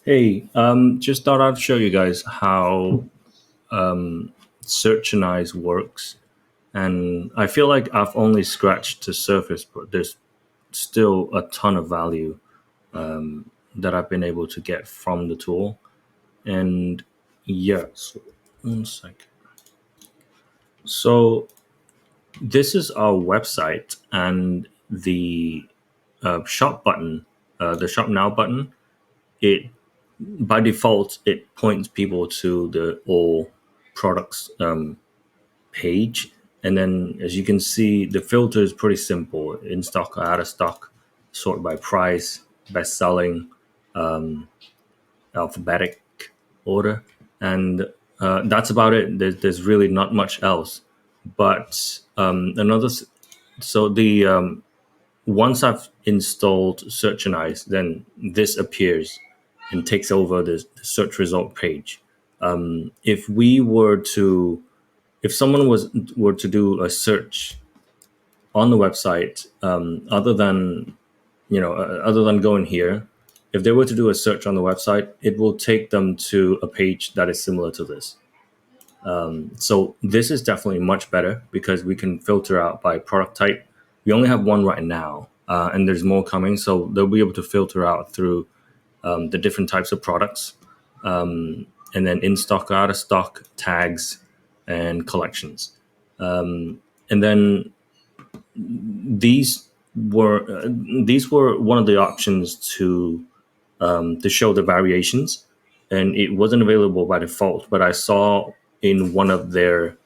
Hey, just thought I'd show you guys how Searchanise works. And I feel like I've only scratched the surface, but there's still a ton of value that I've been able to get from the tool. And yeah, so one second. So this is our website, and the shop button, the shop now button, it by default it points people to the all products page. And then as you can see, the filter is pretty simple: in stock or out of stock, sort by price, best selling, alphabetic order. And that's about it. There's really not much else. But so the once I've installed Searchanise, then this appears and takes over the search result page. If we were to, if someone were to do a search on the website, other than going here, if they were to do a search on the website, it will take them to a page that is similar to this. So this is definitely much better because we can filter out by product type. We only have one right now, and there's more coming. So they'll be able to filter out through the different types of products, and then in stock, out of stock, tags, and collections. And then these these were one of the options to show the variations, and it wasn't available by default. But I saw in one of their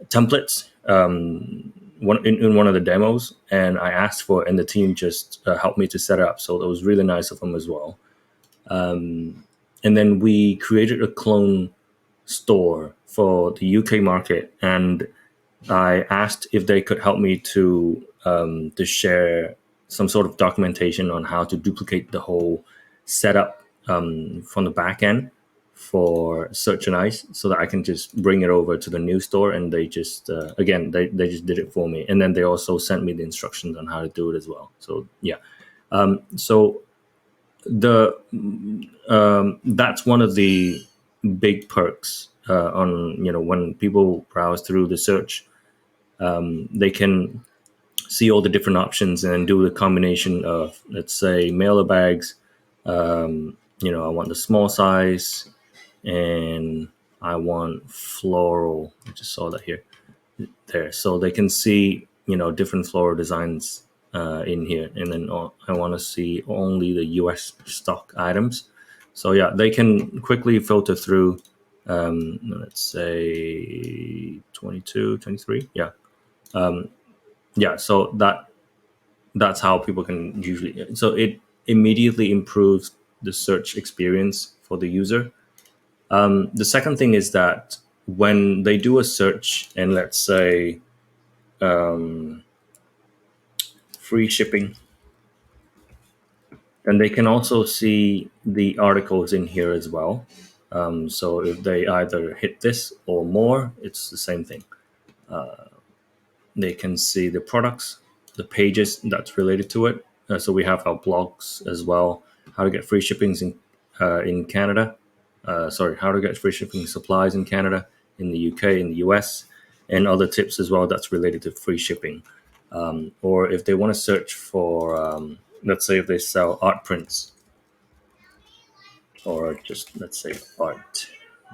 templates, in one of the demos, and I asked for it, and the team just helped me to set it up. So it was really nice of them as well. And then we created a clone store for the UK market, and I asked if they could help me to share some sort of documentation on how to duplicate the whole setup from the back end for Searchanise, so that I can just bring it over to the new store. And they just they just did it for me, and then they also sent me the instructions on how to do it as well. So yeah, so the that's one of the big perks on when people browse through the search, they can see all the different options and do the combination of, let's say, mailer bags. I want the small size, and I want floral. I just saw that here, there. So they can see, different floral designs in here. And then I want to see only the US stock items. So yeah, they can quickly filter through, let's say 22, 23. Yeah. Yeah. So that's how people can usually, so it immediately improves the search experience for the user. The second thing is that when they do a search, and let's say free shipping, then they can also see the articles in here as well. So if they either hit this or more, it's the same thing. They can see the products, the pages that's related to it. So we have our blogs as well. How to get free shippings in Canada. How to get free shipping supplies in Canada, in the UK, in the US, and other tips as well that's related to free shipping. Or if they want to search for, let's say if they sell art prints, or just let's say art.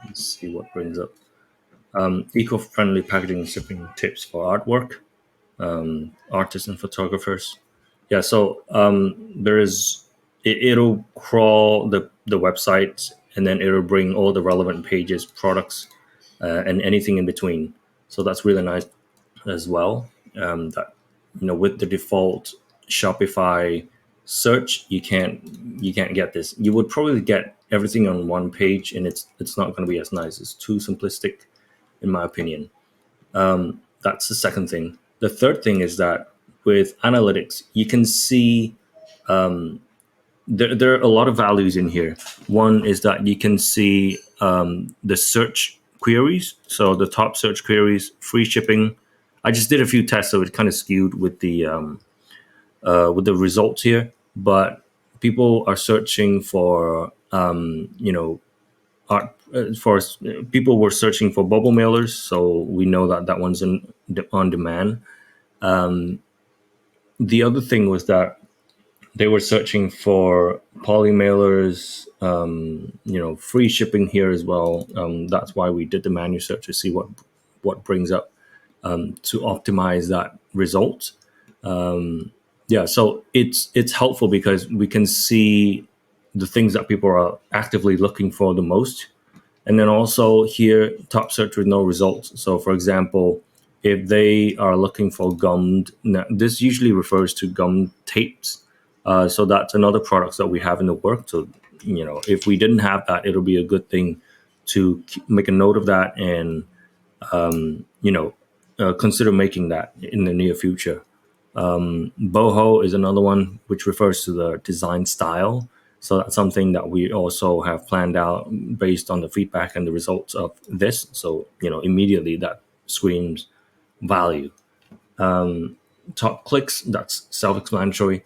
Let's see what brings up. Eco-friendly packaging and shipping tips for artwork, artists and photographers. Yeah, so it'll crawl the website, and then it'll bring all the relevant pages, products, and anything in between. So that's really nice as well. That with the default Shopify search, you can't get this. You would probably get everything on one page, and it's not going to be as nice. It's too simplistic, in my opinion. That's the second thing. The third thing is that with analytics, you can see there are a lot of values in here. One is that you can see the search queries. So the top search queries, free shipping. I just did a few tests, so it kind of skewed with the results here. But people are searching for you know, for people were searching for bubble mailers, so we know that that one's on demand. The other thing was that they were searching for poly mailers, free shipping here as well. That's why we did the manual search to see what brings up to optimize that result. Yeah, so it's helpful because we can see the things that people are actively looking for the most. And then also here, top search with no results. So for example, if they are looking for gummed, now this usually refers to gum tapes. So that's another product that we have in the work. So, if we didn't have that, it'll be a good thing to make a note of that and, consider making that in the near future. Boho is another one which refers to the design style. So that's something that we also have planned out based on the feedback and the results of this. So, immediately that screams value. Top clicks, that's self-explanatory.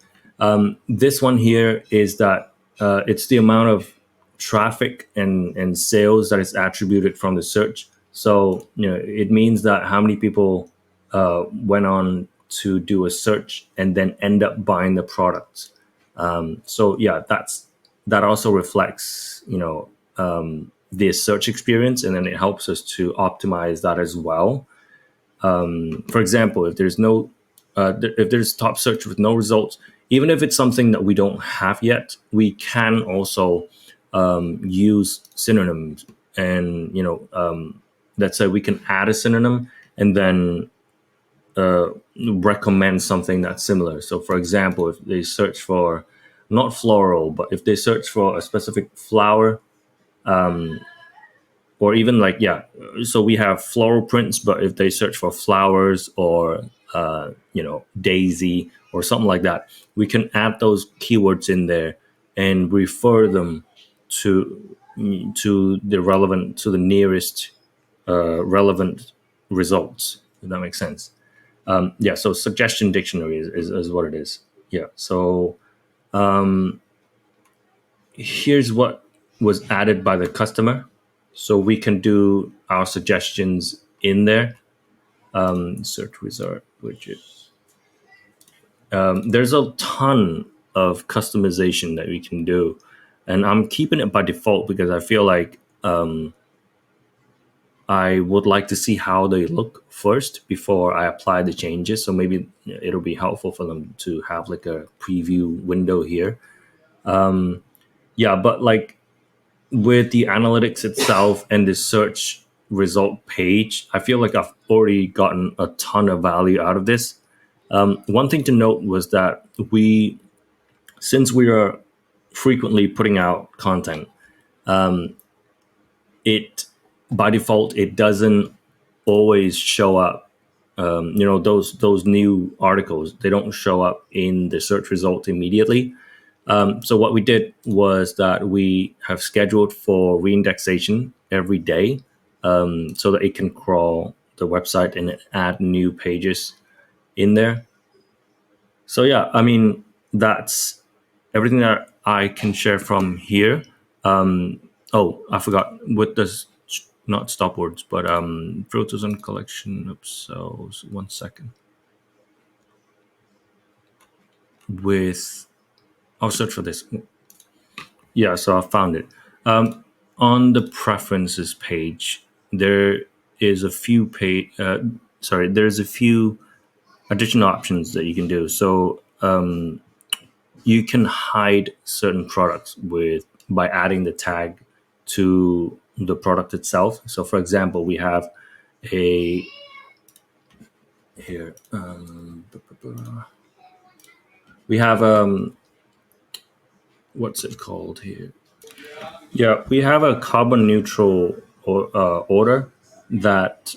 This one here is that it's the amount of traffic and sales that is attributed from the search. So, it means that how many people went on to do a search and then end up buying the products. So yeah, that also reflects, the search experience, and then it helps us to optimize that as well. For example, if there's top search with no results, even if it's something that we don't have yet, we can also use synonyms. And let's say we can add a synonym and then recommend something that's similar. So, for example, if they search for not floral, but if they search for a specific flower, or even like, yeah, so we have floral prints, but if they search for flowers or daisy or something like that, we can add those keywords in there and refer them to the nearest relevant results, if that makes sense. Yeah, so suggestion dictionary is what it is. Yeah, so here's what was added by the customer. So we can do our suggestions in there. Search wizard widget. There's a ton of customization that we can do. And I'm keeping it by default because I feel like I would like to see how they look first before I apply the changes. So maybe it'll be helpful for them to have like a preview window here. Yeah, but like with the analytics itself and the search result page, I feel like I've already gotten a ton of value out of this. One thing to note was that since we are frequently putting out content, it by default it doesn't always show up. Those new articles, they don't show up in the search result immediately. So what we did was that we have scheduled for reindexation every day, so that it can crawl the website and add new pages in there. So yeah, I mean, that's everything that I can share from here. Oh, I forgot with this, not stop words, but filters and collection of cells. 1 second. I'll search for this. Yeah, so I found it. On the preferences page, there is a few there's a few additional options that you can do. So you can hide certain products by adding the tag to the product itself. So for example, we have we have what's it called here? Yeah, we have a carbon neutral order that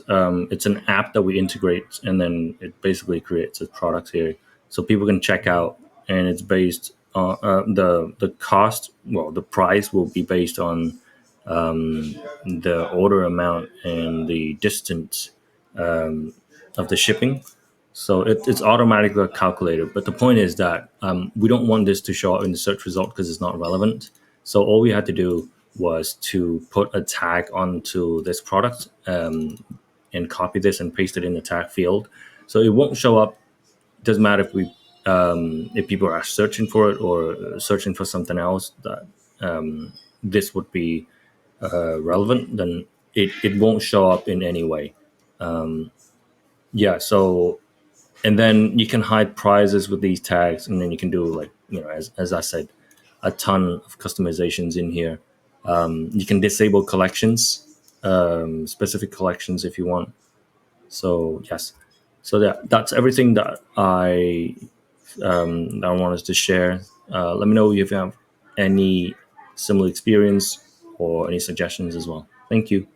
it's an app that we integrate, and then it basically creates a product here, so people can check out, and it's based on the cost. Well, the price will be based on the order amount and the distance of the shipping. So it's automatically calculated. But the point is that we don't want this to show up in the search result because it's not relevant. So all we had to do was to put a tag onto this product, and copy this and paste it in the tag field. So it won't show up. Doesn't matter if people are searching for it or searching for something else that this would be relevant, then it won't show up in any way. Yeah. So, and then you can hide prices with these tags, and then you can do, like, as I said, a ton of customizations in here. You can disable collections, specific collections if you want. So yes, so that's everything that I wanted to share. Let me know if you have any similar experience or any suggestions as well. Thank you.